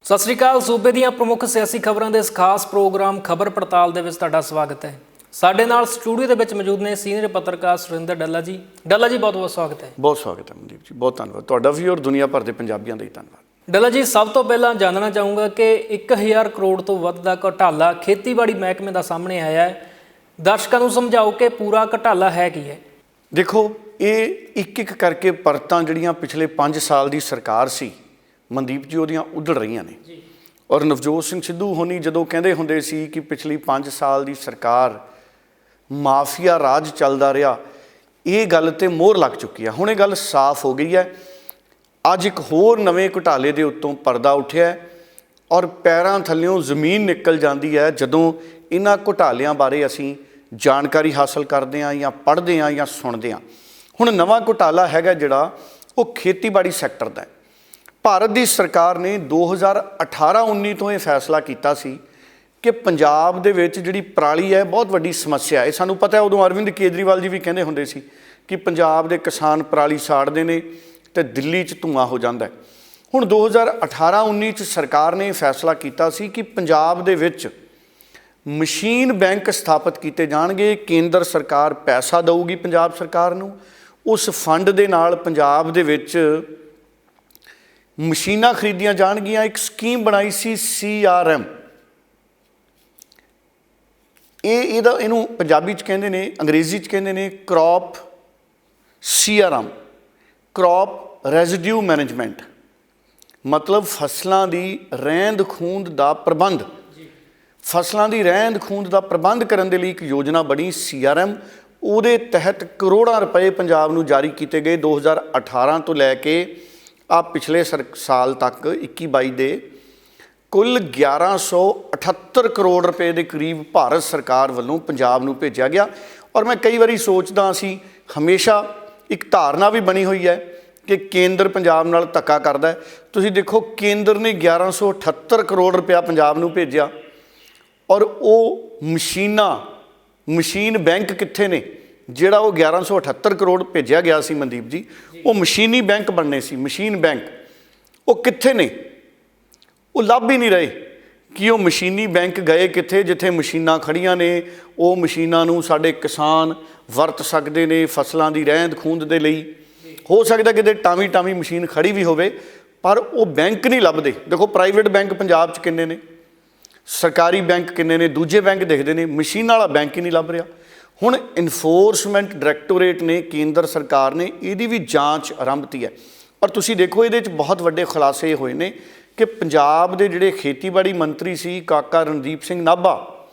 ਸਤਿ ਸ਼੍ਰੀ ਅਕਾਲ। ਸੂਬੇ ਦੀਆਂ ਪ੍ਰਮੁੱਖ ਸਿਆਸੀ ਖਬਰਾਂ ਦੇ ਇਸ ਖਾਸ ਪ੍ਰੋਗਰਾਮ ਖਬਰ ਪੜਤਾਲ ਦੇ ਵਿੱਚ ਤੁਹਾਡਾ ਸਵਾਗਤ ਹੈ। ਸਾਡੇ ਨਾਲ ਸਟੂਡੀਓ ਦੇ ਵਿੱਚ ਮੌਜੂਦ ਨੇ ਸੀਨੀਅਰ ਪੱਤਰਕਾਰ ਸੁਰਿੰਦਰ ਡੱਲਾ ਜੀ। ਡੱਲਾ ਜੀ, ਬਹੁਤ ਬਹੁਤ ਸਵਾਗਤ ਹੈ। ਬਹੁਤ ਸਵਾਗਤ ਹੈ ਮਨਦੀਪ ਜੀ, ਬਹੁਤ ਧੰਨਵਾਦ ਤੁਹਾਡਾ ਵੀ ਔਰ ਦੁਨੀਆ ਭਰ ਦੇ ਪੰਜਾਬੀਆਂ ਦਾ ਹੀ ਧੰਨਵਾਦ। ਡੱਲਾ ਜੀ, ਸਭ ਤੋਂ ਪਹਿਲਾਂ ਜਾਣਨਾ ਚਾਹੂੰਗਾ ਕਿ 1000 ਕਰੋੜ ਤੋਂ ਵੱਧ ਦਾ ਘੁਟਾਲਾ ਖੇਤੀਬਾੜੀ ਮਹਿਕਮੇ ਦਾ ਸਾਹਮਣੇ ਆਇਆ ਹੈ। ਦਰਸ਼ਕਾਂ ਨੂੰ ਸਮਝਾਓ ਕਿ ਪੂਰਾ ਘੁਟਾਲਾ ਹੈ ਕੀ ਹੈ। ਦੇਖੋ, ਇਹ ਇੱਕ ਇੱਕ ਕਰਕੇ ਪਰਤਾਂ ਜਿਹੜੀਆਂ ਪਿਛਲੇ 5 ਸਾਲ ਦੀ ਸਰਕਾਰ ਸੀ ਮਨਦੀਪ ਜੀ, ਉਹਦੀਆਂ ਉੱਧੜ ਰਹੀਆਂ ਨੇ। ਔਰ ਨਵਜੋਤ ਸਿੰਘ ਸਿੱਧੂ ਹੋਣੀ ਜਦੋਂ ਕਹਿੰਦੇ ਹੁੰਦੇ ਸੀ ਕਿ ਪਿਛਲੀ 5 ਸਾਲ ਦੀ ਸਰਕਾਰ ਮਾਫੀਆ ਰਾਜ ਚੱਲਦਾ ਰਿਹਾ, ਇਹ ਗੱਲ ਤੇ ਮੋਹਰ ਲੱਗ ਚੁੱਕੀ ਹੈ। ਹੁਣ ਇਹ ਗੱਲ ਸਾਫ਼ ਹੋ ਗਈ ਹੈ। ਅੱਜ ਇੱਕ ਹੋਰ ਨਵੇਂ ਘੁਟਾਲੇ ਦੇ ਉੱਤੋਂ ਪਰਦਾ ਉੱਠਿਆ ਔਰ ਪੈਰਾਂ ਥੱਲਿਓਂ ਜ਼ਮੀਨ ਨਿਕਲ ਜਾਂਦੀ ਹੈ ਜਦੋਂ ਇਹਨਾਂ ਘੁਟਾਲਿਆਂ ਬਾਰੇ ਅਸੀਂ ਜਾਣਕਾਰੀ ਹਾਸਲ ਕਰਦੇ ਹਾਂ ਜਾਂ ਪੜ੍ਹਦੇ ਹਾਂ ਜਾਂ ਸੁਣਦੇ ਹਾਂ। ਹੁਣ ਨਵਾਂ ਘੁਟਾਲਾ ਹੈਗਾ ਜਿਹੜਾ ਉਹ ਖੇਤੀਬਾੜੀ ਸੈਕਟਰ ਦਾ ਹੈ। ਭਾਰਤ ਦੀ ਸਰਕਾਰ ਨੇ 2018-19 ਤੋਂ ਇਹ ਫੈਸਲਾ ਕੀਤਾ ਸੀ ਕਿ ਪੰਜਾਬ ਦੇ ਵਿੱਚ ਜਿਹੜੀ ਪਰਾਲੀ ਹੈ ਬਹੁਤ ਵੱਡੀ ਸਮੱਸਿਆ ਹੈ। ਸਾਨੂੰ ਪਤਾ ਹੈ, ਉਦੋਂ ਅਰਵਿੰਦ ਕੇਜਰੀਵਾਲ ਜੀ ਵੀ ਕਹਿੰਦੇ ਹੁੰਦੇ ਸੀ ਕਿ ਪੰਜਾਬ ਦੇ ਕਿਸਾਨ ਪਰਾਲੀ ਸਾੜਦੇ ਨੇ ਅਤੇ ਦਿੱਲੀ 'ਚ ਧੂੰਆਂ ਹੋ ਜਾਂਦਾ ਹੈ। ਹੁਣ 2018-19 'ਚ ਸਰਕਾਰ ਨੇ ਫੈਸਲਾ ਕੀਤਾ ਸੀ ਕਿ ਪੰਜਾਬ ਦੇ ਵਿੱਚ ਮਸ਼ੀਨ ਬੈਂਕ ਸਥਾਪਿਤ ਕੀਤੇ ਜਾਣਗੇ। ਕੇਂਦਰ ਸਰਕਾਰ ਪੈਸਾ ਦੇਊਗੀ ਪੰਜਾਬ ਸਰਕਾਰ ਨੂੰ। ਉਸ ਫੰਡ ਦੇ ਨਾਲ ਪੰਜਾਬ ਦੇ ਵਿੱਚ ਮਸ਼ੀਨਾਂ ਖਰੀਦੀਆਂ ਜਾਣਗੀਆਂ। ਇੱਕ ਸਕੀਮ ਬਣਾਈ ਸੀ CRM। ਇਹਨੂੰ ਪੰਜਾਬੀ 'ਚ ਕਹਿੰਦੇ ਨੇ, ਅੰਗਰੇਜ਼ੀ 'ਚ ਕਹਿੰਦੇ ਨੇ ਕ੍ਰੌਪ CRM, ਕ੍ਰੌਪ ਰੈਜ਼ੀਡਿਊ ਮੈਨੇਜਮੈਂਟ, ਮਤਲਬ ਫਸਲਾਂ ਦੀ ਰਹਿੰਦ ਖੂੰਹਦ ਦਾ ਪ੍ਰਬੰਧ। ਫਸਲਾਂ ਦੀ ਰਹਿੰਦ ਖੂੰਹਦ ਦਾ ਪ੍ਰਬੰਧ ਕਰਨ ਦੇ ਲਈ ਇੱਕ ਯੋਜਨਾ ਬਣੀ CRM। ਉਹਦੇ ਤਹਿਤ ਕਰੋੜਾਂ ਰੁਪਏ ਪੰਜਾਬ ਨੂੰ ਜਾਰੀ ਕੀਤੇ ਗਏ 2018 ਤੋਂ ਲੈ ਕੇ ਆ ਪਿਛਲੇ ਸਾਲ ਤੱਕ 21-22 ਦੇ ਕੁੱਲ 1178 ਕਰੋੜ ਰੁਪਏ ਦੇ ਕਰੀਬ ਭਾਰਤ ਸਰਕਾਰ ਵੱਲੋਂ ਪੰਜਾਬ ਨੂੰ ਭੇਜਿਆ ਗਿਆ। ਔਰ ਮੈਂ ਕਈ ਵਾਰੀ ਸੋਚਦਾ, ਅਸੀਂ ਹਮੇਸ਼ਾ ਇੱਕ ਧਾਰਨਾ ਵੀ ਬਣੀ ਹੋਈ ਹੈ ਕਿ ਕੇਂਦਰ ਪੰਜਾਬ ਨਾਲ ਧੱਕਾ ਕਰਦਾ ਹੈ। ਤੁਸੀਂ ਦੇਖੋ, ਕੇਂਦਰ ਨੇ 1178 ਕਰੋੜ ਰੁਪਇਆ ਪੰਜਾਬ ਨੂੰ ਭੇਜਿਆ ਔਰ ਉਹ ਮਸ਼ੀਨ ਬੈਂਕ ਕਿੱਥੇ ਨੇ? ਜਿਹੜਾ ਉਹ 1178 ਕਰੋੜ ਭੇਜਿਆ ਗਿਆ ਸੀ ਮਨਦੀਪ ਜੀ, ਉਹ ਮਸ਼ੀਨੀ ਬੈਂਕ ਬਣਨੇ ਸੀ। ਮਸ਼ੀਨ ਬੈਂਕ ਉਹ ਕਿੱਥੇ ਨੇ? ਉਹ ਲੱਭ ਹੀ ਨਹੀਂ ਰਹੇ ਕਿ ਉਹ ਮਸ਼ੀਨੀ ਬੈਂਕ ਗਏ ਕਿੱਥੇ। ਜਿੱਥੇ ਮਸ਼ੀਨਾਂ ਖੜੀਆਂ ਨੇ, ਉਹ ਮਸ਼ੀਨਾਂ ਨੂੰ ਸਾਡੇ ਕਿਸਾਨ ਵਰਤ ਸਕਦੇ ਨੇ ਫਸਲਾਂ ਦੀ ਰਹਿੰਦ ਖੂੰਹਦ ਦੇ ਲਈ। ਹੋ ਸਕਦਾ ਕਿਤੇ ਟਾਵੀ ਮਸ਼ੀਨ ਖੜੀ ਵੀ ਹੋਵੇ, ਪਰ ਉਹ ਬੈਂਕ ਨਹੀਂ ਲੱਭਦੇ। ਦੇਖੋ, ਪ੍ਰਾਈਵੇਟ ਬੈਂਕ ਪੰਜਾਬ 'ਚ ਕਿੰਨੇ ਨੇ, ਸਰਕਾਰੀ ਬੈਂਕ ਕਿੰਨੇ ਨੇ, ਦੂਜੇ ਬੈਂਕ ਦਿਖਦੇ ਨੇ, ਮਸ਼ੀਨਾਂ ਵਾਲਾ ਬੈਂਕ ਹੀ ਨਹੀਂ ਲੱਭ ਰਿਹਾ। ਹੁਣ ਇਨਫੋਰਸਮੈਂਟ ਡਾਇਰੈਕਟੋਰੇਟ ਨੇ, ਕੇਂਦਰ ਸਰਕਾਰ ਨੇ ਇਹਦੀ ਵੀ ਜਾਂਚ ਆਰੰਭਤੀ ਹੈ। ਔਰ ਤੁਸੀਂ ਦੇਖੋ, ਇਹਦੇ 'ਚ ਬਹੁਤ ਵੱਡੇ ਖੁਲਾਸੇ ਹੋਏ ਨੇ ਕਿ ਪੰਜਾਬ ਦੇ ਜਿਹੜੇ ਖੇਤੀਬਾੜੀ ਮੰਤਰੀ ਸੀ ਕਾਕਾ ਰਣਦੀਪ ਸਿੰਘ ਨਾਭਾ,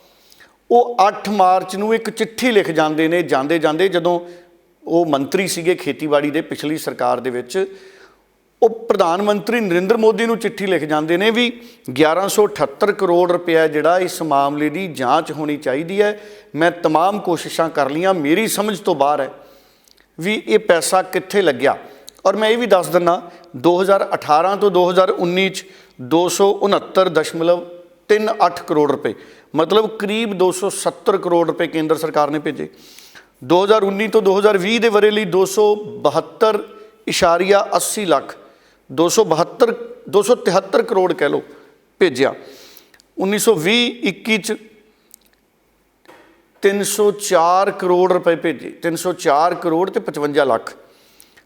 ਉਹ 8 ਮਾਰਚ ਨੂੰ ਇੱਕ ਚਿੱਠੀ ਲਿਖ ਜਾਂਦੇ ਨੇ। ਜਾਂਦੇ ਜਦੋਂ ਉਹ ਮੰਤਰੀ ਸੀਗੇ ਖੇਤੀਬਾੜੀ ਦੇ ਪਿਛਲੀ ਸਰਕਾਰ ਦੇ ਵਿੱਚ, ਉਹ ਪ੍ਰਧਾਨ ਮੰਤਰੀ ਨਰਿੰਦਰ ਮੋਦੀ ਨੂੰ ਚਿੱਠੀ ਲਿਖ ਜਾਂਦੇ ਨੇ ਵੀ 1178 ਕਰੋੜ ਰੁਪਇਆ ਜਿਹੜਾ ਇਸ ਮਾਮਲੇ ਦੀ ਜਾਂਚ ਹੋਣੀ ਚਾਹੀਦੀ ਹੈ। ਮੈਂ ਤਮਾਮ ਕੋਸ਼ਿਸ਼ਾਂ ਕਰ ਲਈਆਂ, ਮੇਰੀ ਸਮਝ ਤੋਂ ਬਾਹਰ ਹੈ ਵੀ ਇਹ ਪੈਸਾ ਕਿੱਥੇ ਲੱਗਿਆ। ਔਰ ਮੈਂ ਇਹ ਵੀ ਦੱਸ ਦਿੰਦਾ, 2018 ਤੋਂ 2019 'ਚ 269.38 ਕਰੋੜ ਰੁਪਏ, ਮਤਲਬ ਕਰੀਬ 270 ਕਰੋੜ ਰੁਪਏ ਕੇਂਦਰ ਸਰਕਾਰ ਨੇ ਭੇਜੇ। 2019 ਤੋਂ 2020 ਦੇ ਵਰ੍ਹੇ ਲਈ 272.80 ਲੱਖ 273 ਕਰੋੜ ਕਹਿ ਲਓ ਭੇਜਿਆ। 1920-21 'ਚ 304 ਕਰੋੜ ਰੁਪਏ ਭੇਜੇ, 304 ਕਰੋੜ ਤੇ 55 ਲੱਖ।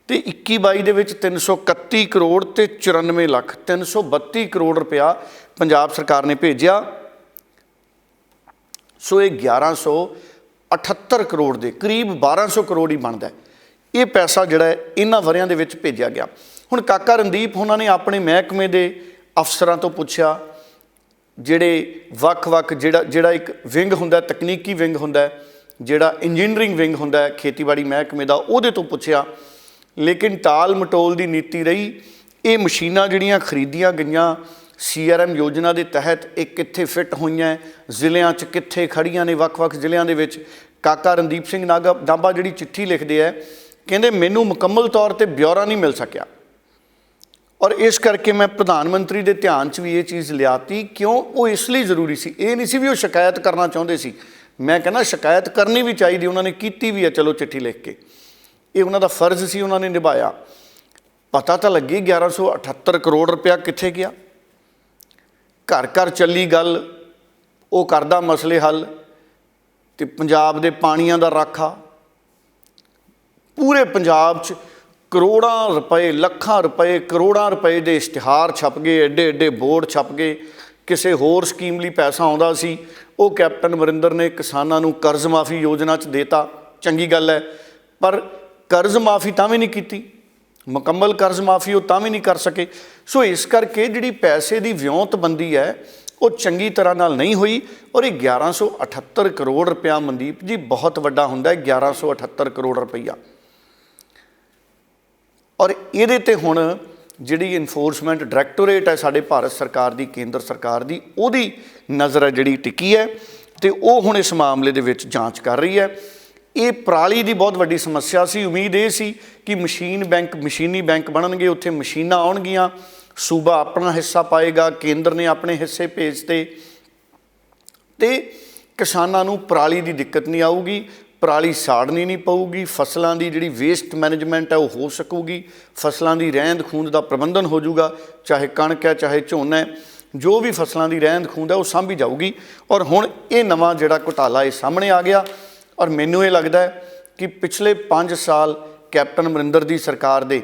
ਅਤੇ 21-22 ਦੇ ਵਿੱਚ 331 ਕਰੋੜ ਤੇ 94 ਲੱਖ, 332 ਕਰੋੜ ਰੁਪਇਆ ਪੰਜਾਬ ਸਰਕਾਰ ਨੇ ਭੇਜਿਆ। ਸੋ ਇਹ 1178 ਕਰੋੜ ਦੇ ਕਰੀਬ 1200 ਕਰੋੜ ਹੀ ਬਣਦਾ। ਇਹ ਪੈਸਾ ਜਿਹੜਾ ਹੈ ਇਹਨਾਂ ਵਰ੍ਹਿਆਂ ਦੇ ਵਿੱਚ ਭੇਜਿਆ ਗਿਆ। ਹੁਣ ਕਾਕਾ ਰਣਦੀਪ ਉਹਨਾਂ ਨੇ ਆਪਣੇ ਮਹਿਕਮੇ ਦੇ ਅਫਸਰਾਂ ਤੋਂ ਪੁੱਛਿਆ, ਜਿਹੜੇ ਵੱਖ-ਵੱਖ ਜਿਹੜਾ ਇੱਕ ਵਿੰਗ ਹੁੰਦਾ, ਤਕਨੀਕੀ ਵਿੰਗ ਹੁੰਦਾ, ਜਿਹੜਾ ਇੰਜੀਨੀਅਰਿੰਗ ਵਿੰਗ ਹੁੰਦਾ ਖੇਤੀਬਾੜੀ ਮਹਿਕਮੇ ਦਾ, ਉਹਦੇ ਤੋਂ ਪੁੱਛਿਆ। ਲੇਕਿਨ ਟਾਲ ਮਟੋਲ ਦੀ ਨੀਤੀ ਰਹੀ। ਇਹ ਮਸ਼ੀਨਾਂ ਜਿਹੜੀਆਂ ਖਰੀਦੀਆਂ ਗਈਆਂ CRM ਯੋਜਨਾ ਦੇ ਤਹਿਤ, ਇਹ ਕਿੱਥੇ ਫਿੱਟ ਹੋਈਆਂ, ਜ਼ਿਲ੍ਹਿਆਂ 'ਚ ਕਿੱਥੇ ਖੜੀਆਂ ਨੇ, ਵੱਖ-ਵੱਖ ਜ਼ਿਲ੍ਹਿਆਂ ਦੇ ਵਿੱਚ। ਕਾਕਾ ਰਣਦੀਪ ਸਿੰਘ ਨਾਭਾ ਜਿਹੜੀ ਚਿੱਠੀ ਲਿਖਦੇ ਹੈ, ਕਹਿੰਦੇ ਮੈਨੂੰ ਮੁਕੰਮਲ ਤੌਰ 'ਤੇ ਬਿਊਰਾ ਨਹੀਂ ਮਿਲ ਸਕਿਆ ਔਰ ਇਸ ਕਰਕੇ ਮੈਂ ਪ੍ਰਧਾਨ ਮੰਤਰੀ ਦੇ ਧਿਆਨ 'ਚ ਵੀ ਇਹ ਚੀਜ਼ ਲਿਆਤੀ। ਕਿਉਂ? ਉਹ ਇਸ ਲਈ ਜ਼ਰੂਰੀ ਸੀ, ਇਹ ਨਹੀਂ ਸੀ ਵੀ ਉਹ ਸ਼ਿਕਾਇਤ ਕਰਨਾ ਚਾਹੁੰਦੇ ਸੀ। ਮੈਂ ਕਹਿੰਦਾ ਸ਼ਿਕਾਇਤ ਕਰਨੀ ਵੀ ਚਾਹੀਦੀ, ਉਹਨਾਂ ਨੇ ਕੀਤੀ ਵੀ ਹੈ, ਚਲੋ ਚਿੱਠੀ ਲਿਖ ਕੇ। ਇਹ ਉਹਨਾਂ ਦਾ ਫਰਜ਼ ਸੀ, ਉਹਨਾਂ ਨੇ ਨਿਭਾਇਆ। ਪਤਾ ਤਾਂ ਲੱਗੇ 1178 ਕਰੋੜ ਰੁਪਇਆ ਕਿੱਥੇ ਗਿਆ। घर घर ਚੱਲੀ ਗੱਲ, ਉਹ ਕਰਦਾ ਮਸਲੇ ਹੱਲ। ਤੇ ਪੰਜਾਬ ਦੇ ਪਾਣੀਆਂ ਦਾ ਰਾਖਾ, ਪੂਰੇ ਪੰਜਾਬ 'ਚ ਕਰੋੜਾਂ ਰੁਪਏ, ਲੱਖਾਂ ਰੁਪਏ, ਕਰੋੜਾਂ ਰੁਪਏ ਦੇ ਇਸ਼ਤਿਹਾਰ ਛਪ ਗਏ, ਐਡੇ ਐਡੇ ਬੋਰਡ ਛਪ ਗਏ। ਕਿਸੇ ਹੋਰ ਸਕੀਮ ਲਈ ਪੈਸਾ ਆਉਂਦਾ ਸੀ, ਉਹ ਕੈਪਟਨ ਅਮਰਿੰਦਰ ਨੇ ਕਿਸਾਨਾਂ ਨੂੰ ਕਰਜ਼ ਮਾਫੀ ਯੋਜਨਾ 'ਚ ਦੇਤਾ, ਚੰਗੀ ਗੱਲ ਹੈ। ਪਰ ਕਰਜ਼ ਮਾਫੀ ਤਾਂ ਵੀ ਨਹੀਂ ਕੀਤੀ, ਮੁਕੰਮਲ ਕਰਜ਼ ਮਾਫੀ ਉਹ ਤਾਂ ਵੀ ਨਹੀਂ ਕਰ ਸਕੇ। ਸੋ ਇਸ ਕਰਕੇ ਜਿਹੜੀ ਪੈਸੇ ਦੀ ਵਿਉਂਤਬੰਦੀ ਹੈ ਉਹ ਚੰਗੀ ਤਰ੍ਹਾਂ ਨਾਲ ਨਹੀਂ ਹੋਈ। ਔਰ ਇਹ 1178 ਕਰੋੜ ਰੁਪਇਆ ਮਨਦੀਪ ਜੀ ਬਹੁਤ ਵੱਡਾ ਹੁੰਦਾ ਹੈ, 1178 ਕਰੋੜ ਰੁਪਈਆ। ਔਰ ਇਹਦੇ 'ਤੇ ਹੁਣ ਜਿਹੜੀ ਇਨਫੋਰਸਮੈਂਟ ਡਾਇਰੈਕਟੋਰੇਟ ਹੈ ਸਾਡੇ ਭਾਰਤ ਸਰਕਾਰ ਦੀ, ਕੇਂਦਰ ਸਰਕਾਰ ਦੀ, ਉਹਦੀ ਨਜ਼ਰ ਹੈ ਜਿਹੜੀ ਟਿਕੀ ਹੈ, ਅਤੇ ਉਹ ਹੁਣ ਇਸ ਮਾਮਲੇ ਦੇ ਵਿੱਚ ਜਾਂਚ ਕਰ ਰਹੀ ਹੈ। ਇਹ ਪਰਾਲੀ ਦੀ ਬਹੁਤ ਵੱਡੀ ਸਮੱਸਿਆ ਸੀ। ਉਮੀਦ ਇਹ ਸੀ ਕਿ ਮਸ਼ੀਨੀ ਬੈਂਕ ਬਣਨਗੇ, ਉੱਥੇ ਮਸ਼ੀਨਾਂ ਆਉਣਗੀਆਂ, ਸੂਬਾ ਆਪਣਾ ਹਿੱਸਾ ਪਾਏਗਾ, ਕੇਂਦਰ ਨੇ ਆਪਣੇ ਹਿੱਸੇ ਭੇਜਤੇ, ਅਤੇ ਕਿਸਾਨਾਂ ਨੂੰ ਪਰਾਲੀ ਦੀ ਦਿੱਕਤ ਨਹੀਂ ਆਊਗੀ, ਪਰਾਲੀ ਸਾੜਨੀ ਨਹੀਂ ਪਊਗੀ, ਫਸਲਾਂ ਦੀ ਜਿਹੜੀ ਵੇਸਟ ਮੈਨੇਜਮੈਂਟ ਹੈ ਉਹ ਹੋ ਸਕੂਗੀ, ਫਸਲਾਂ ਦੀ ਰਹਿੰਦ ਖੂੰਹਦ ਦਾ ਪ੍ਰਬੰਧਨ ਹੋ ਜਾਊਗਾ, ਚਾਹੇ ਕਣਕ ਹੈ ਚਾਹੇ ਝੋਨਾ ਹੈ, ਜੋ ਵੀ ਫਸਲਾਂ ਦੀ ਰਹਿੰਦ ਖੂੰਹਦ ਹੈ ਉਹ ਸਾਂਭੀ ਜਾਊਗੀ। ਔਰ ਹੁਣ ਇਹ ਨਵਾਂ ਜਿਹੜਾ ਘੁਟਾਲਾ ਇਹ ਸਾਹਮਣੇ ਆ ਗਿਆ। ਔਰ ਮੈਨੂੰ ਇਹ ਲੱਗਦਾ ਹੈ ਕਿ ਪਿਛਲੇ 5 ਸਾਲ ਕੈਪਟਨ ਅਮਰਿੰਦਰ ਦੀ ਸਰਕਾਰ ਦੇ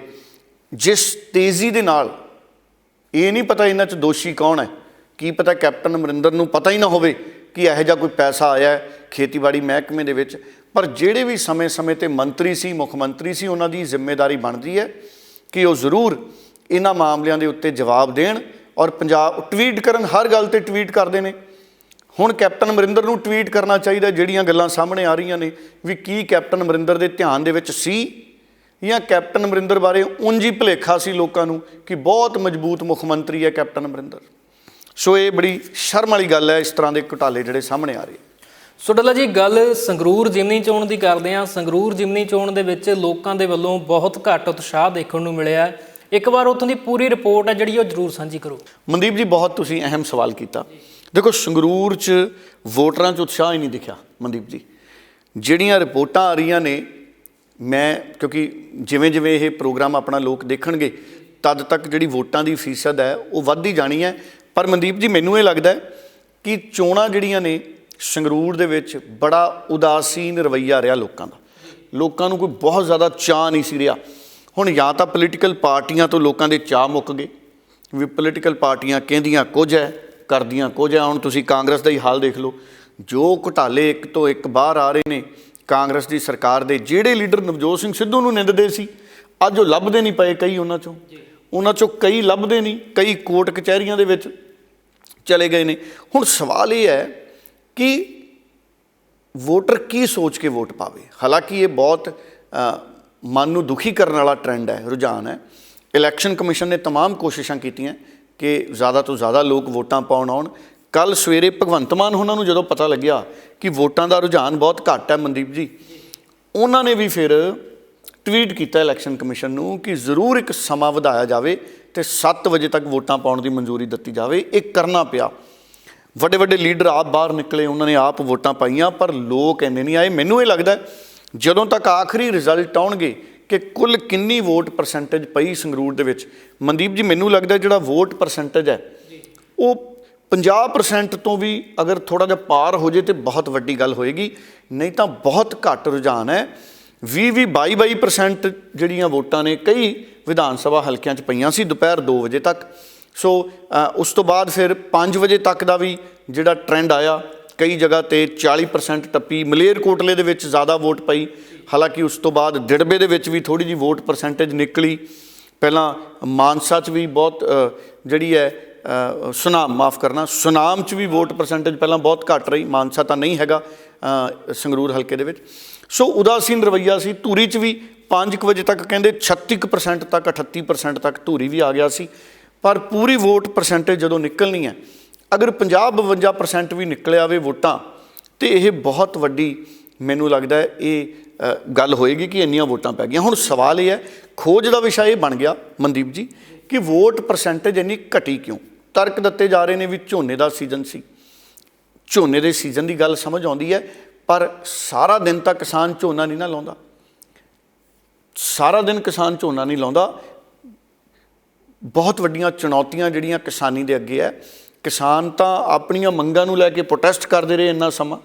ਜਿਸ ਤੇਜ਼ੀ ਦੇ ਨਾਲ, ਇਹ ਨਹੀਂ ਪਤਾ ਇਹਨਾਂ 'ਚ ਦੋਸ਼ੀ ਕੌਣ ਹੈ, ਕੀ ਪਤਾ ਕੈਪਟਨ ਅਮਰਿੰਦਰ ਨੂੰ ਪਤਾ ਹੀ ਨਾ ਹੋਵੇ ਕਿ ਇਹੋ ਜਿਹਾ ਕੋਈ ਪੈਸਾ ਆਇਆ ਖੇਤੀਬਾੜੀ ਮਹਿਕਮੇ ਦੇ ਵਿੱਚ, ਪਰ ਜਿਹੜੇ ਵੀ ਸਮੇਂ 'ਤੇ ਮੰਤਰੀ ਸੀ, ਮੁੱਖ ਮੰਤਰੀ ਸੀ, ਉਹਨਾਂ ਦੀ ਜ਼ਿੰਮੇਵਾਰੀ ਬਣਦੀ ਹੈ ਕਿ ਉਹ ਜ਼ਰੂਰ ਇਹਨਾਂ ਮਾਮਲਿਆਂ ਦੇ ਉੱਤੇ ਜਵਾਬ ਦੇਣ। ਔਰ ਪੰਜਾਬ ਟਵੀਟ ਕਰਨ, ਹਰ ਗੱਲ 'ਤੇ ਟਵੀਟ ਕਰਦੇ ਨੇ। ਹੁਣ ਕੈਪਟਨ ਅਮਰਿੰਦਰ ਨੂੰ ਟਵੀਟ ਕਰਨਾ ਚਾਹੀਦਾ ਜਿਹੜੀਆਂ ਗੱਲਾਂ ਸਾਹਮਣੇ ਆ ਰਹੀਆਂ ਨੇ, ਵੀ ਕੀ ਕੈਪਟਨ ਅਮਰਿੰਦਰ ਦੇ ਧਿਆਨ ਦੇ ਵਿੱਚ ਸੀ, ਜਾਂ ਕੈਪਟਨ ਅਮਰਿੰਦਰ ਬਾਰੇ ਉਂਝ ਹੀ ਭੁਲੇਖਾ ਸੀ ਲੋਕਾਂ ਨੂੰ ਕਿ ਬਹੁਤ ਮਜ਼ਬੂਤ ਮੁੱਖ ਮੰਤਰੀ ਹੈ ਕੈਪਟਨ ਅਮਰਿੰਦਰ। ਸੋ ਇਹ ਬੜੀ ਸ਼ਰਮ ਵਾਲੀ ਗੱਲ ਹੈ, ਇਸ ਤਰ੍ਹਾਂ ਦੇ ਘੁਟਾਲੇ ਜਿਹੜੇ ਸਾਹਮਣੇ ਆ ਰਹੇ। ਸੋ ਡੱਲਾ ਜੀ, ਗੱਲ ਸੰਗਰੂਰ ਜ਼ਿਮਨੀ ਚੋਣ ਦੀ ਕਰਦੇ ਹਾਂ। ਸੰਗਰੂਰ ਜ਼ਿਮਨੀ ਚੋਣ ਦੇ ਵਿੱਚ ਲੋਕਾਂ ਦੇ ਵੱਲੋਂ ਬਹੁਤ ਘੱਟ ਉਤਸ਼ਾਹ ਦੇਖਣ ਨੂੰ ਮਿਲਿਆ। ਇੱਕ ਵਾਰ ਉੱਥੋਂ ਦੀ ਪੂਰੀ ਰਿਪੋਰਟ ਹੈ ਜਿਹੜੀ ਉਹ ਜ਼ਰੂਰ ਸਾਂਝੀ ਕਰੋ। ਮਨਦੀਪ ਜੀ, ਬਹੁਤ ਤੁਸੀਂ ਅਹਿਮ ਸਵਾਲ ਕੀਤਾ। ਦੇਖੋ, ਸੰਗਰੂਰ 'ਚ ਵੋਟਰਾਂ 'ਚ ਉਤਸ਼ਾਹ ਹੀ ਨਹੀਂ ਦਿਖਿਆ ਮਨਦੀਪ ਜੀ। ਜਿਹੜੀਆਂ ਰਿਪੋਰਟਾਂ ਆ ਰਹੀਆਂ ਨੇ, ਮੈਂ ਕਿਉਂਕਿ ਜਿਵੇਂ ਇਹ ਪ੍ਰੋਗਰਾਮ ਆਪਣਾ ਲੋਕ ਦੇਖਣਗੇ ਤਦ ਤੱਕ ਜਿਹੜੀ ਵੋਟਾਂ ਦੀ ਫੀਸਦ ਹੈ ਉਹ ਵੱਧਦੀ ਜਾਣੀ ਹੈ। ਪਰ ਮਨਦੀਪ ਜੀ, ਮੈਨੂੰ ਇਹ ਲੱਗਦਾ ਕਿ ਚੋਣਾਂ ਜਿਹੜੀਆਂ ਨੇ ਸੰਗਰੂਰ ਦੇ ਵਿੱਚ ਬੜਾ ਉਦਾਸੀਨ ਰਵੱਈਆ ਰਿਹਾ ਲੋਕਾਂ ਦਾ। ਲੋਕਾਂ ਨੂੰ ਕੋਈ ਬਹੁਤ ਜ਼ਿਆਦਾ ਚਾਅ ਨਹੀਂ ਸੀ ਰਿਹਾ। ਹੁਣ ਜਾਂ ਤਾਂ ਪੋਲੀਟੀਕਲ ਪਾਰਟੀਆਂ ਤੋਂ ਲੋਕਾਂ ਦੇ ਚਾਅ ਮੁੱਕ ਗਏ, ਵੀ ਪੋਲੀਟੀਕਲ ਪਾਰਟੀਆਂ ਕਹਿੰਦੀਆਂ ਕੁਝ ਹੈ, ਕਰਦੀਆਂ ਕੁਝ ਹੈ। ਹੁਣ ਤੁਸੀਂ ਕਾਂਗਰਸ ਦਾ ਹੀ ਹਾਲ ਦੇਖ ਲਓ, ਜੋ ਘੁਟਾਲੇ ਇੱਕ ਤੋਂ ਇੱਕ ਬਾਹਰ ਆ ਰਹੇ ਨੇ ਕਾਂਗਰਸ ਦੀ ਸਰਕਾਰ ਦੇ। ਜਿਹੜੇ ਲੀਡਰ ਨਵਜੋਤ ਸਿੰਘ ਸਿੱਧੂ ਨੂੰ ਨਿੰਦਦੇ ਸੀ, ਅੱਜ ਉਹ ਲੱਭਦੇ ਨਹੀਂ ਪਏ। ਕਈ ਉਹਨਾਂ ਚੋਂ ਕਈ ਲੱਭਦੇ ਨਹੀਂ, ਕਈ ਕੋਰਟ ਕਚਹਿਰੀਆਂ ਦੇ ਵਿੱਚ ਚਲੇ ਗਏ ਨੇ। ਹੁਣ ਸਵਾਲ ਇਹ ਹੈ ਕਿ ਵੋਟਰ ਕੀ ਸੋਚ ਕੇ ਵੋਟ ਪਾਵੇ। ਹਾਲਾਂਕਿ ਇਹ ਬਹੁਤ ਮਨ ਨੂੰ ਦੁਖੀ ਕਰਨ ਵਾਲਾ ਟਰੈਂਡ ਹੈ, ਰੁਝਾਨ ਹੈ। ਇਲੈਕਸ਼ਨ ਕਮਿਸ਼ਨ ਨੇ ਤਮਾਮ ਕੋਸ਼ਿਸ਼ਾਂ ਕੀਤੀਆਂ ਕਿ ਜ਼ਿਆਦਾ ਤੋਂ ਜ਼ਿਆਦਾ ਲੋਕ ਵੋਟਾਂ ਪਾਉਣ ਆਉਣ। ਕੱਲ੍ਹ ਸਵੇਰੇ ਭਗਵੰਤ ਮਾਨ ਉਹਨਾਂ ਨੂੰ ਜਦੋਂ ਪਤਾ ਲੱਗਿਆ ਕਿ ਵੋਟਾਂ ਦਾ ਰੁਝਾਨ ਬਹੁਤ ਘੱਟ ਹੈ ਮਨਦੀਪ ਜੀ, ਉਹਨਾਂ ਨੇ ਵੀ ਫਿਰ ਟਵੀਟ ਕੀਤਾ ਇਲੈਕਸ਼ਨ ਕਮਿਸ਼ਨ ਨੂੰ ਕਿ ਜ਼ਰੂਰ ਇੱਕ ਸਮਾਂ ਵਧਾਇਆ ਜਾਵੇ ਅਤੇ 7 ਵਜੇ ਤੱਕ ਵੋਟਾਂ ਪਾਉਣ ਦੀ ਮਨਜ਼ੂਰੀ ਦਿੱਤੀ ਜਾਵੇ। ਇਹ ਕਰਨਾ ਪਿਆ। ਵੱਡੇ ਵੱਡੇ ਲੀਡਰ ਆਪ ਬਾਹਰ ਨਿਕਲੇ, ਉਹਨਾਂ ਨੇ ਆਪ ਵੋਟਾਂ ਪਾਈਆਂ, ਪਰ ਲੋਕ ਇੰਨੇ ਨਹੀਂ ਆਏ। ਮੈਨੂੰ ਇਹ ਲੱਗਦਾ ਜਦੋਂ ਤੱਕ ਆਖਰੀ ਰਿਜ਼ਲਟ ਆਉਣਗੇ ਕਿ ਕੁੱਲ ਕਿੰਨੀ ਵੋਟ ਪਰਸੈਂਟੇਜ ਪਈ ਸੰਗਰੂਰ ਦੇ ਵਿੱਚ, ਮਨਦੀਪ ਜੀ ਮੈਨੂੰ ਲੱਗਦਾ ਜਿਹੜਾ ਵੋਟ ਪਰਸੈਂਟੇਜ ਹੈ ਉਹ 50% ਤੋਂ ਵੀ ਅਗਰ ਥੋੜ੍ਹਾ ਜਿਹਾ ਪਾਰ ਹੋ ਜੇ ਤਾਂ ਬਹੁਤ ਵੱਡੀ ਗੱਲ ਹੋਏਗੀ। ਨਹੀਂ ਤਾਂ ਬਹੁਤ ਘੱਟ ਰੁਝਾਨ ਹੈ। 22% ਜਿਹੜੀਆਂ ਵੋਟਾਂ ਨੇ ਕਈ ਵਿਧਾਨ ਸਭਾ ਹਲਕਿਆਂ 'ਚ ਪਈਆਂ ਸੀ ਦੁਪਹਿਰ 2 ਵਜੇ ਤੱਕ। ਸੋ ਉਸ ਤੋਂ ਬਾਅਦ ਫਿਰ 5 ਵਜੇ ਤੱਕ ਦਾ ਵੀ ਜਿਹੜਾ ਟਰੈਂਡ ਆਇਆ, ਕਈ ਜਗ੍ਹਾ 'ਤੇ 40% ਟੱਪੀ। ਮਲੇਰਕੋਟਲੇ ਦੇ ਵਿੱਚ ਜ਼ਿਆਦਾ ਵੋਟ ਪਈ। ਹਾਲਾਂਕਿ ਉਸ ਤੋਂ ਬਾਅਦ ਦਿੜਬੇ ਦੇ ਵਿੱਚ ਵੀ ਥੋੜ੍ਹੀ ਜਿਹੀ ਵੋਟ ਪਰਸੈਂਟੇਜ ਨਿਕਲੀ। ਪਹਿਲਾਂ ਮਾਨਸਾ 'ਚ ਵੀ ਬਹੁਤ ਜਿਹੜੀ ਹੈ ਸੁਨਾਮ 'ਚ ਵੀ ਵੋਟ ਪਰਸੈਂਟੇਜ ਪਹਿਲਾਂ ਬਹੁਤ ਘੱਟ ਰਹੀ। ਮਾਨਸਾ ਤਾਂ ਨਹੀਂ ਹੈਗਾ ਸੰਗਰੂਰ ਹਲਕੇ ਦੇ ਵਿੱਚ। ਸੋ ਉਦਾਸੀਨ ਰਵੱਈਆ ਸੀ। ਧੂਰੀ 'ਚ ਵੀ 5 ਵਜੇ ਤੱਕ ਕਹਿੰਦੇ 36% ਤੱਕ 38% ਤੱਕ ਧੂਰੀ ਵੀ ਆ ਗਿਆ ਸੀ। ਪਰ ਪੂਰੀ ਵੋਟ ਪਰਸੈਂਟੇਜ ਜਦੋਂ ਨਿਕਲਣੀ ਹੈ, ਅਗਰ 50-52% ਵੀ ਨਿਕਲ ਆਵੇ ਵੋਟਾਂ, ਤਾਂ ਇਹ ਬਹੁਤ ਵੱਡੀ ਮੈਨੂੰ ਲੱਗਦਾ ਹੈ ਇਹ ਗੱਲ ਹੋਏਗੀ ਕਿ ਇੰਨੀਆਂ ਵੋਟਾਂ ਪੈ ਗਈਆਂ। ਹੁਣ ਸਵਾਲ ਇਹ ਹੈ, ਖੋਜ ਦਾ ਵਿਸ਼ਾ ਇਹ ਬਣ ਗਿਆ ਮਨਦੀਪ ਜੀ ਕਿ ਵੋਟ ਪਰਸੈਂਟੇਜ ਇੰਨੀ ਘਟੀ ਕਿਉਂ। ਤਰਕ ਦਿੱਤੇ ਜਾ ਰਹੇ ਨੇ ਵੀ ਝੋਨੇ ਦਾ ਸੀਜ਼ਨ ਸੀ, ਝੋਨੇ ਦੇ ਸੀਜ਼ਨ ਦੀ ਗੱਲ ਸਮਝ ਆਉਂਦੀ ਹੈ, ਪਰ ਸਾਰਾ ਦਿਨ ਤਾਂ ਕਿਸਾਨ ਝੋਨਾ ਨਹੀਂ ਨਾ ਲਾਉਂਦਾ। ਸਾਰਾ ਦਿਨ ਕਿਸਾਨ ਝੋਨਾ ਨਹੀਂ ਲਾਉਂਦਾ। ਬਹੁਤ ਵੱਡੀਆਂ ਚੁਣੌਤੀਆਂ ਜਿਹੜੀਆਂ ਕਿਸਾਨੀ ਦੇ ਅੱਗੇ ਹੈ, ਕਿਸਾਨ ਤਾਂ ਆਪਣੀਆਂ ਮੰਗਾਂ ਨੂੰ ਲੈ ਕੇ ਪ੍ਰੋਟੈਸਟ ਕਰਦੇ ਰਹੇ ਇੰਨਾ ਸਮਾਂ,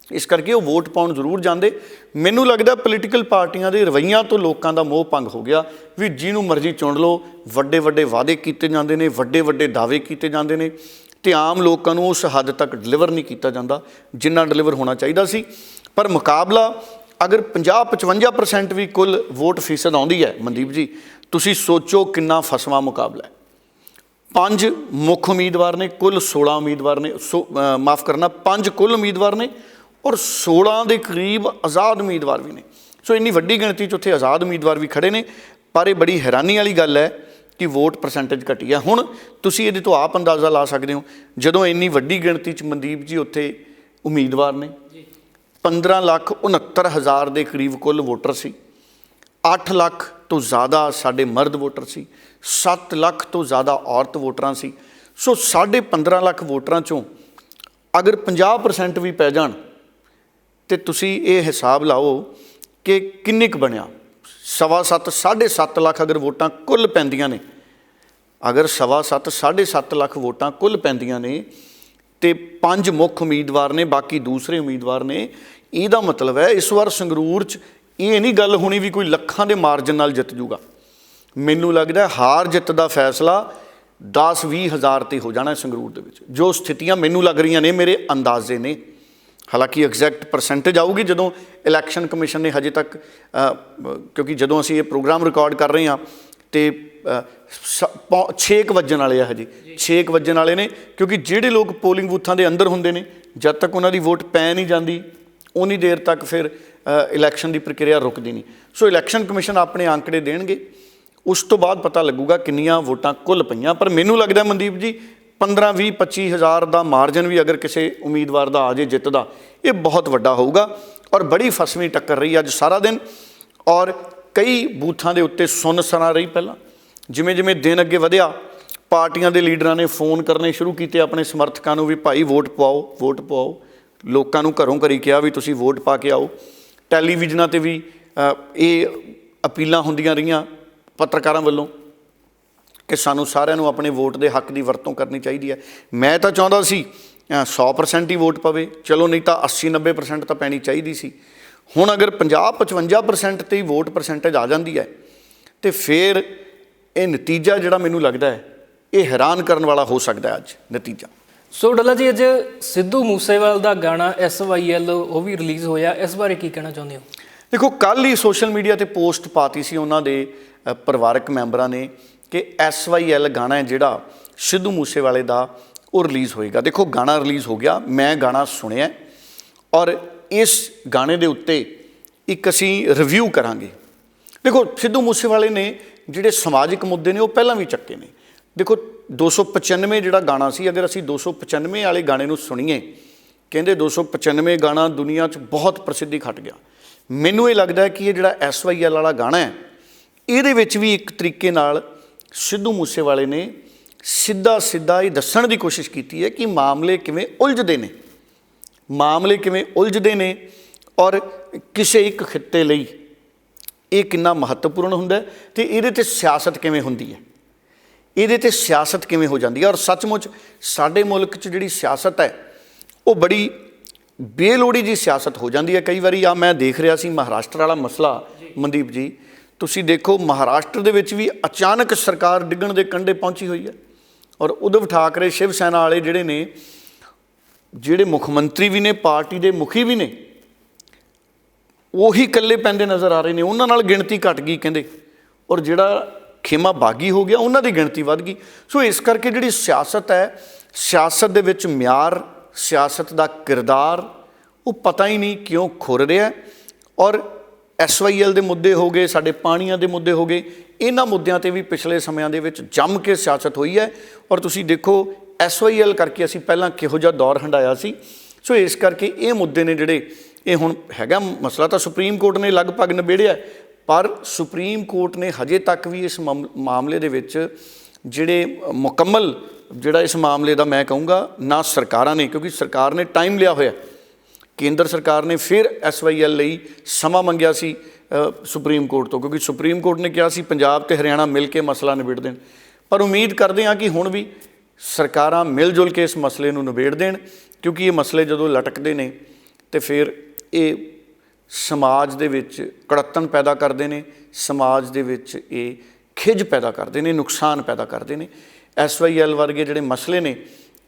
ਇਸ ਕਰਕੇ ਉਹ ਵੋਟ ਪਾਉਣ ਜ਼ਰੂਰ ਜਾਂਦੇ। ਮੈਨੂੰ ਲੱਗਦਾ ਪੋਲੀਟੀਕਲ ਪਾਰਟੀਆਂ ਦੇ ਰਵੱਈਆਂ ਤੋਂ ਲੋਕਾਂ ਦਾ ਮੋਹ ਭੰਗ ਹੋ ਗਿਆ ਵੀ ਜਿਹਨੂੰ ਮਰਜ਼ੀ ਚੁਣ ਲਓ, ਵੱਡੇ ਵੱਡੇ ਵਾਅਦੇ ਕੀਤੇ ਜਾਂਦੇ ਨੇ, ਵੱਡੇ ਵੱਡੇ ਦਾਅਵੇ ਕੀਤੇ ਜਾਂਦੇ ਨੇ ਅਤੇ ਆਮ ਲੋਕਾਂ ਨੂੰ ਉਸ ਹੱਦ ਤੱਕ ਡਿਲੀਵਰ ਨਹੀਂ ਕੀਤਾ ਜਾਂਦਾ ਜਿੰਨਾ ਡਿਲੀਵਰ ਹੋਣਾ ਚਾਹੀਦਾ ਸੀ। ਪਰ ਮੁਕਾਬਲਾ ਅਗਰ 50-55% ਵੀ ਕੁੱਲ ਵੋਟ ਫੀਸਦ ਆਉਂਦੀ ਹੈ ਮਨਦੀਪ ਜੀ, ਤੁਸੀਂ ਸੋਚੋ ਕਿੰਨਾ ਫਸਵਾਂ ਮੁਕਾਬਲਾ ਹੈ। 5 ਮੁੱਖ ਉਮੀਦਵਾਰ ਨੇ, ਕੁੱਲ 16 ਉਮੀਦਵਾਰ ਨੇ, ਮਾफ़ ਕਰਨਾ 5 ਕੁੱਲ ਉਮੀਦਵਾਰ ਨੇ ਔਰ 16 ਦੇ ਕਰੀਬ ਆਜ਼ਾਦ ਉਮੀਦਵਾਰ ਵੀ ਨੇ। ਸੋ ਇੰਨੀ ਵੱਡੀ ਗਿਣਤੀ 'ਚ ਉੱਥੇ ਆਜ਼ਾਦ ਉਮੀਦਵਾਰ ਵੀ ਖੜ੍ਹੇ ਨੇ। ਪਰ ਇਹ ਬੜੀ ਹੈਰਾਨੀ ਵਾਲੀ ਗੱਲ ਹੈ ਕਿ ਵੋਟ ਪਰਸੈਂਟੇਜ ਘਟੀ ਹੈ। ਹੁਣ ਤੁਸੀਂ ਇਹਦੇ ਤੋਂ ਆਪ ਅੰਦਾਜ਼ਾ ਲਾ ਸਕਦੇ ਹੋ, ਜਦੋਂ ਇੰਨੀ ਵੱਡੀ ਗਿਣਤੀ 'ਚ ਮਨਦੀਪ ਜੀ ਉੱਥੇ ਉਮੀਦਵਾਰ ਨੇ, 15,69,000 ਦੇ ਕਰੀਬ ਕੁੱਲ ਵੋਟਰ ਸੀ, 8 ਲੱਖ ਤੋਂ ਜ਼ਿਆਦਾ ਸਾਡੇ ਮਰਦ ਵੋਟਰ ਸੀ, 7 ਲੱਖ ਤੋਂ ਜ਼ਿਆਦਾ ਔਰਤ ਵੋਟਰਾਂ ਸੀ। ਸੋ 15.5 ਲੱਖ ਵੋਟਰਾਂ 'ਚੋਂ ਅਗਰ 50% ਵੀ ਪੈ ਜਾਣ ਤੇ ਤੁਸੀਂ ਇਹ ਹਿਸਾਬ ਲਾਓ ਕਿ ਕਿੰਨੇ ਕੁ ਬਣਿਆ। 7.25 7.5 ਲੱਖ ਅਗਰ ਵੋਟਾਂ ਕੁੱਲ ਪੈਂਦੀਆਂ ਨੇ, ਅਗਰ 7.25 7.5 ਲੱਖ ਵੋਟਾਂ ਕੁੱਲ ਪੈਂਦੀਆਂ ਨੇ ਤੇ 5 ਮੁੱਖ ਉਮੀਦਵਾਰ ਨੇ, ਬਾਕੀ ਦੂਸਰੇ ਉਮੀਦਵਾਰ ਨੇ, ਇਹਦਾ ਮਤਲਬ ਹੈ ਇਸ ਵਾਰ ਸੰਗਰੂਰ 'ਚ ਇਹ ਨਹੀਂ ਗੱਲ ਹੋਣੀ ਵੀ ਕੋਈ ਲੱਖਾਂ ਦੇ ਮਾਰਜਨ ਨਾਲ ਜਿੱਤ ਜੂਗਾ। ਮੈਨੂੰ ਲੱਗਦਾ ਹਾਰ ਜਿੱਤ ਦਾ ਫੈਸਲਾ 10-20 ਹਜ਼ਾਰ 'ਤੇ ਹੋ ਜਾਣਾ ਸੰਗਰੂਰ ਦੇ ਵਿੱਚ। ਜੋ ਸਥਿਤੀਆਂ ਮੈਨੂੰ ਲੱਗ ਰਹੀਆਂ ਨੇ, ਮੇਰੇ ਅੰਦਾਜ਼ੇ ਨੇ, ਹਾਲਾਂਕਿ ਐਗਜ਼ੈਕਟ ਪਰਸੈਂਟੇਜ ਆਊਗੀ ਜਦੋਂ ਇਲੈਕਸ਼ਨ ਕਮਿਸ਼ਨ ਨੇ ਹਜੇ ਤੱਕ, ਕਿਉਂਕਿ ਜਦੋਂ ਅਸੀਂ ਇਹ ਪ੍ਰੋਗਰਾਮ ਰਿਕਾਰਡ ਕਰ ਰਹੇ ਹਾਂ ਤੇ 6 ਵੱਜਣ ਵਾਲੇ ਆ, ਹਜੇ 6 ਵੱਜਣ ਵਾਲੇ ਨੇ, ਕਿਉਂਕਿ ਜਿਹੜੇ ਲੋਕ ਪੋਲਿੰਗ ਬੂਥਾਂ ਦੇ ਅੰਦਰ ਹੁੰਦੇ ਨੇ ਜਦ ਤੱਕ ਉਹਨਾਂ ਦੀ ਵੋਟ ਪੈ ਨਹੀਂ ਜਾਂਦੀ ਉਨੀ ਦੇਰ ਤੱਕ ਫਿਰ ਇਲੈਕਸ਼ਨ ਦੀ ਪ੍ਰਕਿਰਿਆ ਰੁਕਦੀ ਨਹੀਂ। ਸੋ ਇਲੈਕਸ਼ਨ ਕਮਿਸ਼ਨ ਆਪਣੇ ਅੰਕੜੇ ਦੇਣਗੇ, ਉਸ ਤੋਂ ਬਾਅਦ ਪਤਾ ਲੱਗੂਗਾ ਕਿੰਨੀਆਂ ਵੋਟਾਂ ਕੁੱਲ ਪਈਆਂ। ਪਰ ਮੈਨੂੰ ਲੱਗਦਾ ਮਨਦੀਪ ਜੀ 15-20-25 ਹਜ਼ਾਰ ਦਾ ਮਾਰਜਨ ਵੀ ਅਗਰ ਕਿਸੇ ਉਮੀਦਵਾਰ ਦਾ ਆ ਜੇ ਜਿੱਤ ਦਾ, ਇਹ ਬਹੁਤ ਵੱਡਾ ਹੋਊਗਾ। ਔਰ ਬੜੀ ਫਸਵੀਂ ਟੱਕਰ ਰਹੀ ਅੱਜ ਸਾਰਾ ਦਿਨ, ਔਰ ਕਈ ਬੂਥਾਂ ਦੇ ਉੱਤੇ ਸੁੰਨ-ਸਰਾਂ ਰਹੀ। ਪਹਿਲਾਂ ਜਿਵੇਂ ਜਿਵੇਂ ਦਿਨ ਅੱਗੇ ਵਧਿਆ, ਪਾਰਟੀਆਂ ਦੇ ਲੀਡਰਾਂ ਨੇ ਫੋਨ ਕਰਨੇ ਸ਼ੁਰੂ ਕੀਤੇ ਆਪਣੇ ਸਮਰਥਕਾਂ ਨੂੰ ਵੀ ਭਾਈ ਵੋਟ ਪਵਾਓ, ਵੋਟ ਪਵਾਓ। ਲੋਕਾਂ ਨੂੰ ਘਰੋਂ ਘਰੀ ਕਿਹਾ ਵੀ ਤੁਸੀਂ ਵੋਟ ਪਾ ਕੇ ਆਓ। ਟੈਲੀਵਿਜ਼ਨਾਂ 'ਤੇ ਵੀ ਇਹ ਅਪੀਲਾਂ ਹੁੰਦੀਆਂ ਰਹੀਆਂ ਪੱਤਰਕਾਰਾਂ ਵੱਲੋਂ ਕਿ ਸਾਨੂੰ ਸਾਰਿਆਂ ਨੂੰ ਆਪਣੇ ਵੋਟ ਦੇ ਹੱਕ ਦੀ ਵਰਤੋਂ ਕਰਨੀ ਚਾਹੀਦੀ ਹੈ। ਮੈਂ ਤਾਂ ਚਾਹੁੰਦਾ ਸੀ 100% ਹੀ ਵੋਟ ਪਵੇ, ਚਲੋ ਨਹੀਂ ਤਾਂ 80-90% ਤਾਂ ਪੈਣੀ ਚਾਹੀਦੀ ਸੀ। ਹੁਣ ਅਗਰ 50-55% 'ਤੇ ਹੀ ਵੋਟ ਪਰਸੈਂਟੇਜ ਆ ਜਾਂਦੀ ਹੈ ਤੇ ਫਿਰ ਇਹ ਨਤੀਜਾ ਜਿਹੜਾ ਮੈਨੂੰ ਲੱਗਦਾ ਹੈ ਇਹ ਹੈਰਾਨ ਕਰਨ ਵਾਲਾ ਹੋ ਸਕਦਾ ਹੈ ਅੱਜ ਨਤੀਜਾ। ਸੋ ਡੱਲਾ ਜੀ, ਅੱਜ ਸਿੱਧੂ ਮੂਸੇਵਾਲ ਦਾ ਗਾਣਾ SYL ਉਹ ਵੀ ਰਿਲੀਜ਼ ਹੋਇਆ, ਇਸ ਬਾਰੇ ਕੀ ਕਹਿਣਾ ਚਾਹੁੰਦੇ ਹੋ? ਦੇਖੋ, ਕੱਲ੍ਹ ਹੀ ਸੋਸ਼ਲ ਮੀਡੀਆ 'ਤੇ ਪੋਸਟ ਪਾਤੀ ਸੀ ਉਹਨਾਂ ਦੇ ਪਰਿਵਾਰਕ ਮੈਂਬਰਾਂ ਨੇ ਕਿ SYL ਗਾਣਾ ਹੈ ਜਿਹੜਾ ਸਿੱਧੂ ਮੂਸੇਵਾਲੇ ਦਾ ਉਹ ਰਿਲੀਜ਼ ਹੋਏਗਾ। ਦੇਖੋ, ਗਾਣਾ ਰਿਲੀਜ਼ ਹੋ ਗਿਆ, ਮੈਂ ਗਾਣਾ ਸੁਣਿਆ ਔਰ ਇਸ ਗਾਣੇ ਦੇ ਉੱਤੇ ਇੱਕ ਅਸੀਂ ਰਿਵਿਊ ਕਰਾਂਗੇ। ਦੇਖੋ, ਸਿੱਧੂ ਮੂਸੇਵਾਲੇ ਨੇ ਜਿਹੜੇ ਸਮਾਜਿਕ ਮੁੱਦੇ ਨੇ ਉਹ ਪਹਿਲਾਂ ਵੀ ਚੱਕੇ ਨੇ। ਦੇਖੋ, 295 ਜਿਹੜਾ ਗਾਣਾ ਸੀ, ਅਗਰ ਅਸੀਂ 295 ਵਾਲੇ ਗਾਣੇ ਨੂੰ ਸੁਣੀਏ, ਕਹਿੰਦੇ 295 ਗਾਣਾ ਦੁਨੀਆ 'ਚ ਬਹੁਤ ਪ੍ਰਸਿੱਧੀ ਖੱਟ ਗਿਆ। ਮੈਨੂੰ ਇਹ ਲੱਗਦਾ ਹੈ ਕਿ ਇਹ ਜਿਹੜਾ SYL ਵਾਲਾ ਗਾਣਾ ਹੈ ਇਹਦੇ ਵਿੱਚ ਵੀ ਇੱਕ ਤਰੀਕੇ ਨਾਲ ਸਿੱਧੂ ਮੂਸੇਵਾਲੇ ਨੇ ਸਿੱਧਾ ਇਹ ਦੱਸਣ ਦੀ ਕੋਸ਼ਿਸ਼ ਕੀਤੀ ਹੈ ਕਿ ਮਾਮਲੇ ਕਿਵੇਂ ਉਲਝਦੇ ਨੇ, ਮਾਮਲੇ ਕਿਵੇਂ ਉਲਝਦੇ ਨੇ ਔਰ ਕਿਸੇ ਇੱਕ ਖਿੱਤੇ ਲਈ ਇਹ ਕਿੰਨਾ ਮਹੱਤਵਪੂਰਨ ਹੁੰਦਾ ਅਤੇ ਇਹਦੇ 'ਤੇ ਸਿਆਸਤ ਕਿਵੇਂ ਹੁੰਦੀ ਹੈ, ਇਹਦੇ 'ਤੇ ਸਿਆਸਤ ਕਿਵੇਂ ਹੋ ਜਾਂਦੀ ਹੈ। ਔਰ ਸੱਚਮੁੱਚ ਸਾਡੇ ਮੁਲਕ 'ਚ ਜਿਹੜੀ ਸਿਆਸਤ ਹੈ ਉਹ ਬੜੀ ਬੇਲੋੜੀ ਜਿਹੀ ਸਿਆਸਤ ਹੋ ਜਾਂਦੀ ਹੈ ਕਈ ਵਾਰੀ। ਆ ਮੈਂ ਦੇਖ ਰਿਹਾ ਸੀ ਮਹਾਰਾਸ਼ਟਰ ਵਾਲਾ ਮਸਲਾ ਮਨਦੀਪ ਜੀ, ਤੁਸੀਂ ਦੇਖੋ ਮਹਾਰਾਸ਼ਟਰ ਦੇ ਵਿੱਚ ਵੀ ਅਚਾਨਕ ਸਰਕਾਰ ਡਿੱਗਣ ਦੇ ਕੰਢੇ ਪਹੁੰਚੀ ਹੋਈ ਹੈ ਔਰ ਉਧਵ ਠਾਕਰੇ ਸ਼ਿਵ ਸੈਨਾ ਵਾਲੇ ਜਿਹੜੇ ਨੇ, ਜਿਹੜੇ ਮੁੱਖ ਮੰਤਰੀ ਵੀ ਨੇ, ਪਾਰਟੀ ਦੇ ਮੁਖੀ ਵੀ ਨੇ, ਉਹੀ ਇਕੱਲੇ ਪੈਂਦੇ ਨਜ਼ਰ ਆ ਰਹੇ ਨੇ। ਉਹਨਾਂ ਨਾਲ ਗਿਣਤੀ ਘਟ ਗਈ ਕਹਿੰਦੇ, ਔਰ ਜਿਹੜਾ ਖੇਮਾ ਬਾਗੀ ਹੋ ਗਿਆ ਉਹਨਾਂ ਦੀ ਗਿਣਤੀ ਵੱਧ ਗਈ। ਸੋ ਇਸ ਕਰਕੇ ਜਿਹੜੀ ਸਿਆਸਤ ਹੈ, ਸਿਆਸਤ ਦੇ ਵਿੱਚ ਮਿਆਰ, ਸਿਆਸਤ ਦਾ ਕਿਰਦਾਰ ਉਹ ਪਤਾ ਹੀ ਨਹੀਂ ਕਿਉਂ ਖੁਰ ਰਿਹਾ। ਔਰ SYL ਦੇ ਮੁੱਦੇ ਹੋ ਗਏ, ਸਾਡੇ ਪਾਣੀਆਂ ਦੇ ਮੁੱਦੇ ਹੋ ਗਏ, ਇਹਨਾਂ ਮੁੱਦਿਆਂ 'ਤੇ ਵੀ ਪਿਛਲੇ ਸਮਿਆਂ ਦੇ ਵਿੱਚ ਜੰਮ ਕੇ ਸਿਆਸਤ ਹੋਈ ਹੈ। ਔਰ ਤੁਸੀਂ ਦੇਖੋ SYL ਕਰਕੇ ਅਸੀਂ ਪਹਿਲਾਂ ਕਿਹੋ ਜਿਹਾ ਦੌਰ ਹੰਢਾਇਆ ਸੀ। ਸੋ ਇਸ ਕਰਕੇ ਇਹ ਮੁੱਦੇ ਨੇ ਜਿਹੜੇ, ਇਹ ਹੁਣ ਹੈਗਾ ਮਸਲਾ ਤਾਂ ਸੁਪਰੀਮ ਕੋਰਟ ਨੇ ਲਗਭਗ ਨਿਬੇੜਿਆ, ਪਰ ਸੁਪਰੀਮ ਕੋਰਟ ਨੇ ਹਜੇ ਤੱਕ ਵੀ ਇਸ ਮਾਮਲੇ ਦੇ ਵਿੱਚ ਜਿਹੜੇ ਮੁਕੰਮਲ ਜਿਹੜਾ ਇਸ ਮਾਮਲੇ ਦਾ ਮੈਂ ਕਹੂੰਗਾ ਨਾ ਸਰਕਾਰਾਂ ਨੇ, ਕਿਉਂਕਿ ਸਰਕਾਰ ਨੇ ਟਾਈਮ ਲਿਆ ਹੋਇਆ, ਕੇਂਦਰ ਸਰਕਾਰ ਨੇ ਫਿਰ SYL ਲਈ ਸਮਾਂ ਮੰਗਿਆ ਸੀ ਸੁਪਰੀਮ ਕੋਰਟ ਤੋਂ, ਕਿਉਂਕਿ ਸੁਪਰੀਮ ਕੋਰਟ ਨੇ ਕਿਹਾ ਸੀ ਪੰਜਾਬ ਅਤੇ ਹਰਿਆਣਾ ਮਿਲ ਕੇ ਮਸਲਾ ਨਿਬੇੜ ਦੇਣ। ਪਰ ਉਮੀਦ ਕਰਦੇ ਹਾਂ ਕਿ ਹੁਣ ਵੀ ਸਰਕਾਰਾਂ ਮਿਲ ਜੁਲ ਕੇ ਇਸ ਮਸਲੇ ਨੂੰ ਨਿਬੇੜ ਦੇਣ, ਕਿਉਂਕਿ ਇਹ ਮਸਲੇ ਜਦੋਂ ਲਟਕਦੇ ਨੇ ਤੇ ਫਿਰ ਇਹ ਸਮਾਜ ਦੇ ਵਿੱਚ ਕੜੱਤਣ ਪੈਦਾ ਕਰਦੇ ਨੇ, ਸਮਾਜ ਦੇ ਵਿੱਚ ਇਹ ਖਿਝ ਪੈਦਾ ਕਰਦੇ ਨੇ, ਨੁਕਸਾਨ ਪੈਦਾ ਕਰਦੇ ਨੇ। SYL ਵਰਗੇ ਜਿਹੜੇ ਮਸਲੇ ਨੇ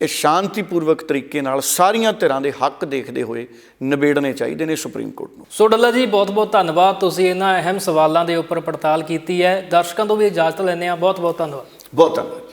ਇਹ ਸ਼ਾਂਤੀਪੂਰਵਕ ਤਰੀਕੇ ਨਾਲ ਸਾਰੀਆਂ ਧਿਰਾਂ ਦੇ ਹੱਕ ਦੇਖਦੇ ਹੋਏ ਨਿਬੇੜਨੇ ਚਾਹੀਦੇ ਨੇ ਸੁਪਰੀਮ ਕੋਰਟ ਨੂੰ। ਸੋ ਡੱਲਾ ਜੀ, ਬਹੁਤ ਬਹੁਤ ਧੰਨਵਾਦ, ਤੁਸੀਂ ਇਹਨਾਂ ਅਹਿਮ ਸਵਾਲਾਂ ਦੇ ਉੱਪਰ ਪੜਤਾਲ ਕੀਤੀ ਹੈ। ਦਰਸ਼ਕਾਂ ਤੋਂ ਵੀ ਇਜਾਜ਼ਤ ਲੈਂਦੇ ਹਾਂ। ਬਹੁਤ ਬਹੁਤ ਧੰਨਵਾਦ। ਬਹੁਤ ਧੰਨਵਾਦ।